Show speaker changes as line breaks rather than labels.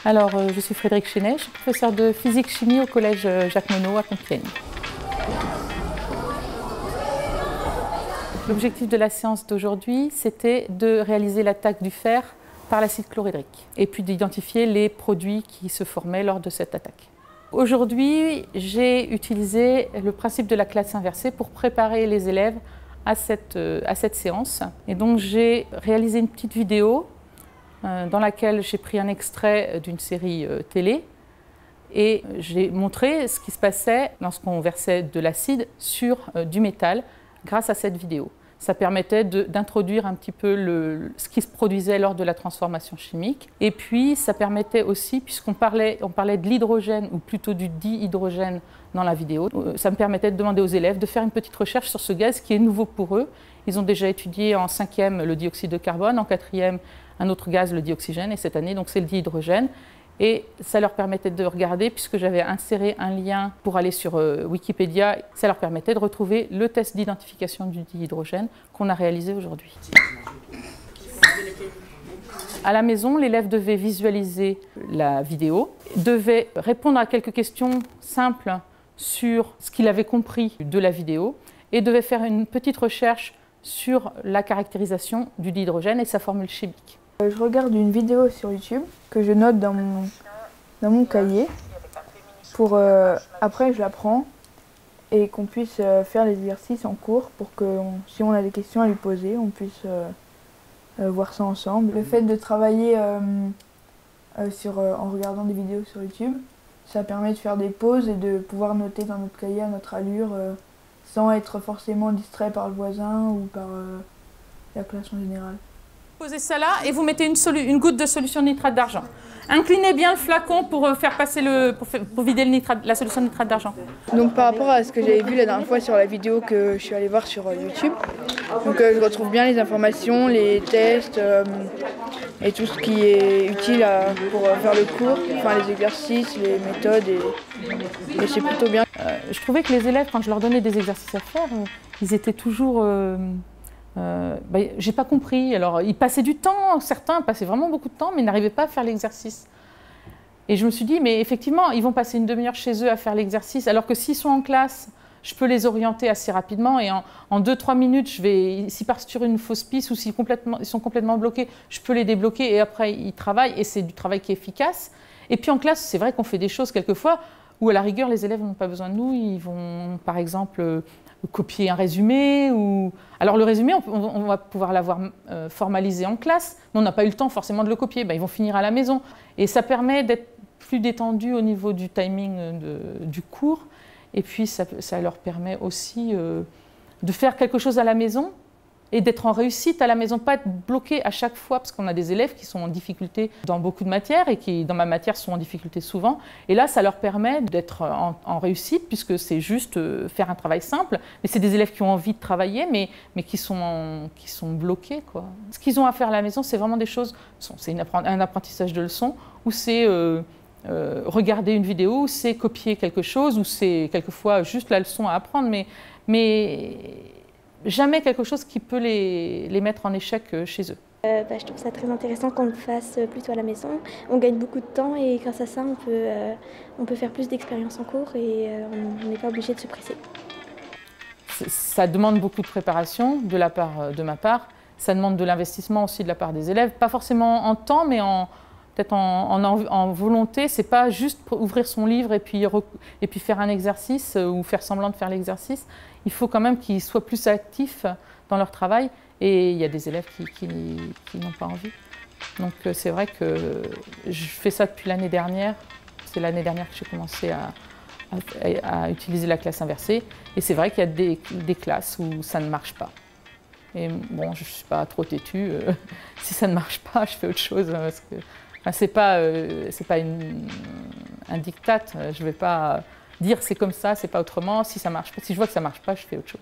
Alors, je suis Frédéric Chenet, je suis professeure de physique-chimie au collège Jacques Monod à Compiègne. L'objectif de la séance d'aujourd'hui, c'était de réaliser l'attaque du fer par l'acide chlorhydrique et puis d'identifier les produits qui se formaient lors de cette attaque. Aujourd'hui, j'ai utilisé le principe de la classe inversée pour préparer les élèves à cette séance. Et donc, j'ai réalisé une petite vidéo dans laquelle j'ai pris un extrait d'une série télé et j'ai montré ce qui se passait lorsqu'on versait de l'acide sur du métal grâce à cette vidéo. Ça permettait d'introduire un petit peu ce qui se produisait lors de la transformation chimique. Et puis, ça permettait aussi, puisqu'on parlait de l'hydrogène, ou plutôt du dihydrogène dans la vidéo, ça me permettait de demander aux élèves de faire une petite recherche sur ce gaz qui est nouveau pour eux. Ils ont déjà étudié en 5e le dioxyde de carbone, en 4e un autre gaz, le dioxygène, et cette année, donc c'est le dihydrogène. Et ça leur permettait de regarder, puisque j'avais inséré un lien pour aller sur Wikipédia, ça leur permettait de retrouver le test d'identification du dihydrogène qu'on a réalisé aujourd'hui. À la maison, l'élève devait visualiser la vidéo, devait répondre à quelques questions simples sur ce qu'il avait compris de la vidéo et devait faire une petite recherche sur la caractérisation du dihydrogène et sa formule chimique.
Je regarde une vidéo sur YouTube que je note dans mon cahier pour après je la prends et qu'on puisse faire les exercices en cours pour que si on a des questions à lui poser, on puisse voir ça ensemble. Le fait de travailler en regardant des vidéos sur YouTube, ça permet de faire des pauses et de pouvoir noter dans notre cahier à notre allure sans être forcément distrait par le voisin ou par la classe en général.
Posez ça là et vous mettez une goutte de solution de nitrate d'argent. Inclinez bien le flacon pour faire passer pour vider la solution de nitrate d'argent.
Donc par rapport à ce que j'avais vu la dernière fois sur la vidéo que je suis allée voir sur YouTube, donc je retrouve bien les informations, les tests et tout ce qui est utile pour faire le cours, enfin les exercices, les méthodes et c'est plutôt bien.
Je trouvais que les élèves, quand je leur donnais des exercices à faire, ils étaient toujours... j'ai pas compris. Alors, ils passaient du temps, certains passaient vraiment beaucoup de temps, mais n'arrivaient pas à faire l'exercice. Et je me suis dit, mais effectivement, ils vont passer une demi-heure chez eux à faire l'exercice, alors que s'ils sont en classe, je peux les orienter assez rapidement et en 2-3 minutes, s'ils partent sur une fausse piste ou s'ils sont complètement bloqués, je peux les débloquer et après, ils travaillent et c'est du travail qui est efficace. Et puis en classe, c'est vrai qu'on fait des choses quelquefois où à la rigueur, les élèves n'ont pas besoin de nous, ils vont par exemple copier un résumé. Alors le résumé, on va pouvoir l'avoir formalisé en classe, mais on n'a pas eu le temps forcément de le copier. Ils vont finir à la maison. Et ça permet d'être plus détendu au niveau du timing du cours. Et puis ça leur permet aussi de faire quelque chose à la maison et d'être en réussite à la maison, pas être bloqué à chaque fois, parce qu'on a des élèves qui sont en difficulté dans beaucoup de matières et qui, dans ma matière, sont en difficulté souvent. Et là, ça leur permet d'être en réussite, puisque c'est juste faire un travail simple. Mais c'est des élèves qui ont envie de travailler, mais qui sont bloqués, quoi. Ce qu'ils ont à faire à la maison, c'est vraiment des choses... C'est un apprentissage de leçons, où c'est regarder une vidéo, ou c'est copier quelque chose, ou c'est quelquefois juste la leçon à apprendre, mais jamais quelque chose qui peut les mettre en échec chez eux.
Je trouve ça très intéressant qu'on le fasse plutôt à la maison. On gagne beaucoup de temps et grâce à ça, on peut faire plus d'expériences en cours et on n'est pas obligé de se presser.
Ça demande beaucoup de préparation de ma part. Ça demande de l'investissement aussi de la part des élèves. Pas forcément en temps, mais peut-être en volonté. C'est pas juste ouvrir son livre et puis faire un exercice ou faire semblant de faire l'exercice. Il faut quand même qu'ils soient plus actifs dans leur travail et il y a des élèves qui n'ont pas envie. Donc c'est vrai que je fais ça depuis l'année dernière. C'est l'année dernière que j'ai commencé à utiliser la classe inversée et c'est vrai qu'il y a des classes où ça ne marche pas. Et bon, je ne suis pas trop têtue. Si ça ne marche pas, je fais autre chose. Parce que, c'est pas un diktat. Je ne vais pas dire c'est comme ça, c'est pas autrement. Si je vois que ça ne marche pas, je fais autre chose.